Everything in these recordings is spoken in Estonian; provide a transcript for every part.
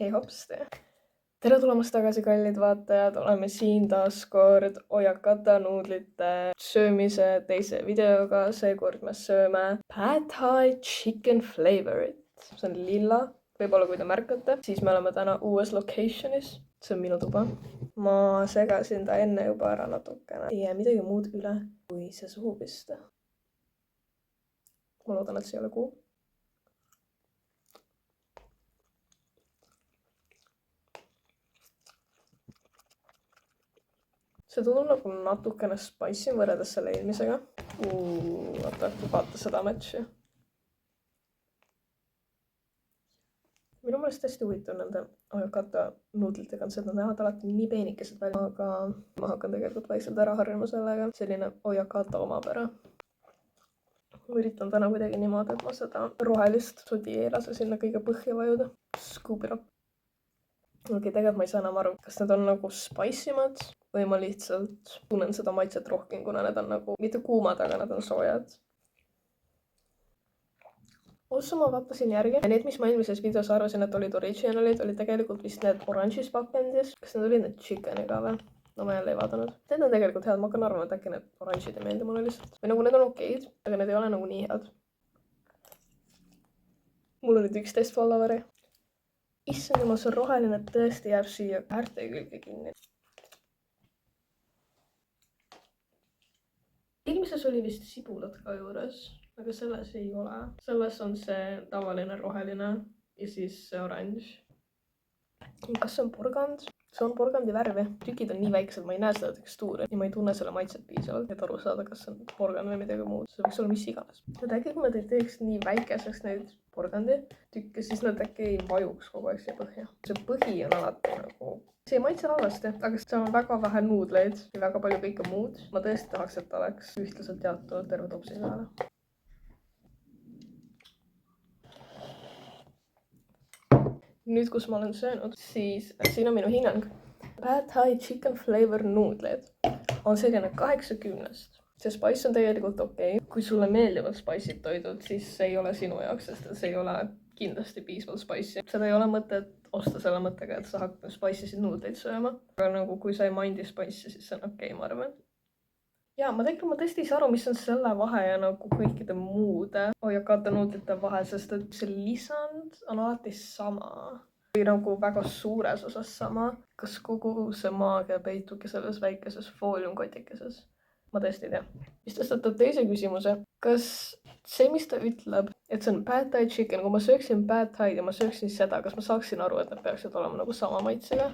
hei hopsti! Tere tulemast tagasi, kallid vaatajad! Oleme siin taas kord Ojakata nuudlite söömise teise videoga. Seekord me sööme Pad Thai chicken flavorit. See on lilla. Võib-olla kui te märkate. Siis me oleme täna uues locationis. See on minu tuba. Ma segasin ta enne juba ära natukene. Ei jää midagi muud üle kui see suhu pista. Ma loodan, et see ei ole kuu. See tundub nagu natukene spicy võrreldes selle eelmisega. Vaata seda matši. Minu meelest hästi huvitav nende Ojakata nuudlitega on see, et nad näevad alati nii peenikesed välja, aga ma hakkan tegelikult vaikselt ära harjuma sellega. Selline Ojakata omapära. Ma üritan täna kuidagi niimoodi, et ma seda rohelist sodi ei lase sinna kõige põhja vajuda. Scoop it up. Okei, tegelikult ma ei saa enam aru, kas need on nagu spicimad või ma lihtsalt tunnen seda maitset rohkem, kuna need on nagu mitte kuumad, aga nad on soojad. Ossa ma vaatasin järgi. Ja need, mis ma eelmises videos arvasin, et olid originalid, olid tegelikult vist need oranžis pakendis. Kas need olid need chickeniga või? No ma jälle ei vaadanud. Need on tegelikult head. Ma hakkan arvama, et äkki need oranžid ei meeldi mulle lihtsalt. Või nagu need on okeid, aga need ei ole nagu nii head. Mul oli 11 followeri. Issand jumal, see roheline tõesti jääb siia äärte külge kinni. Eelmises oli vist sibulat ka juures, aga selles ei ole. Selles on see tavaline roheline ja siis see oranž. Kas see on porgand? See on porgandi värvi. Tükid on nii väiksed, ma ei näe seda tekstuuri ja ma ei tunne selle maitset piisavalt, et aru saada, kas see on porgand või midagi muud. See võiks olla mis iganes. Et äkki kui ma teeks nii väikeseks neid porgandi tükke, siis nad äkki ei vajuks kogu aeg siia põhja. See põhi on alati nagu... See ei maitse halvasti, aga seal on väga vähe nuudleid ja väga palju kõike muud. Ma tõesti tahaks, et oleks ühtlaselt jaotunud terve topsi peale. Nüüd, kus ma olen söönud, siis siin on minu hinnang. Pad Thai chicken flavor nuudleid on selline 80-st. See spice on tegelikult okei. Kui sulle meeldivad spice'id toidud, siis see ei ole sinu jaoks, sest see ei ole kindlasti piisavalt spicy. Seda ei ole mõtet osta selle mõttega, et sa hakkad spice'isid nuudleid sööma. Aga nagu kui sa ei mindi spice'i, siis see on okei, ma arvan. Ja ma tõesti ei saa aru, mis on selle vahe ja nagu kõikide muude Ojakata nuudlite vahe, sest et see lisand on alati sama. Või nagu väga suures osas sama. Kas kogu see maagia peitubki selles väikeses fooliumkotikeses? Ma tõesti ei tea. Mis tõstatab teise küsimuse. Kas see, mis ta ütleb, et see on Pad Thai chicken, kui ma sööksin Pad Thai ja ma sööksin seda, kas ma saaksin aru, et need peaksid olema nagu sama maitsega?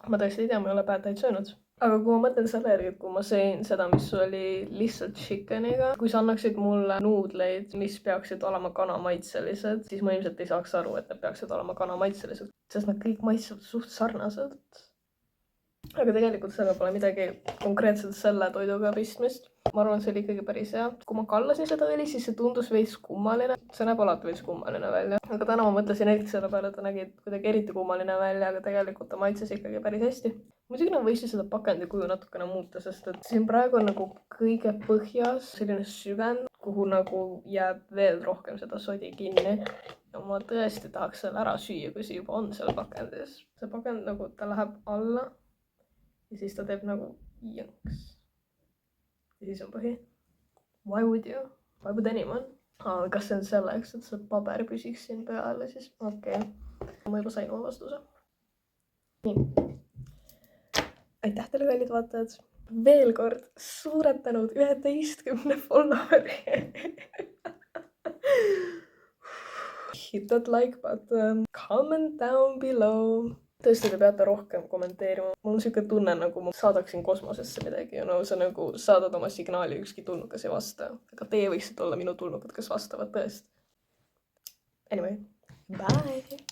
Ma tõesti ei tea, ma ei ole Pad Thai söönud. Aga kui ma mõtlen selle järgi, et kui ma sõin seda, mis oli lihtsalt chickeniga, kui sa annaksid mulle nuudleid, mis peaksid olema kanamaitselised, siis ma ilmselt ei saaks aru, et need peaksid olema kanamaitselised, sest nad kõik maitsevad suht sarnaselt. Aga tegelikult selle pole midagi konkreetselt selle toiduga pistmist. Ma arvan, see oli ikkagi päris hea. Kui ma kallasin seda õli, siis see tundus veits kummaline. See näeb alati veits kummaline välja. Aga täna ma mõtlesin eriti selle peale, et ta nägi kuidagi eriti kummaline välja, aga tegelikult ta maitses ikkagi päris hästi. Muidugi nad võisid seda pakendi kuju natukene muuta, sest et siin praegu on nagu kõige põhjas selline süvend, kuhu nagu jääb veel rohkem seda sodi kinni. Ja ma tõesti tahaks selle ära süüa, kui see juba on seal pakendis. See pakend nagu, ta läheb alla. Ja siis ta teeb nagu jõnks. Ja siis on põhi. Why would you? Why would anyone? Kas see on selleks, et see paber püsiks siin peale, siis okei. Ma juba sain oma vastuse. Nii. Aitäh teile, kallid vaatajad. Veel kord suured tänud 11 followeri. Hit that like button. Comment down below. Tõesti, te peate rohkem kommenteerima. Mul on siuke tunne, nagu ma saadaksin kosmosesse midagi. No sa nagu saadad oma signaali, ükski tulnukas ei vasta. Aga teie võiksite olla minu tulnukad, kes vastavad tõesti. Anyway, bye!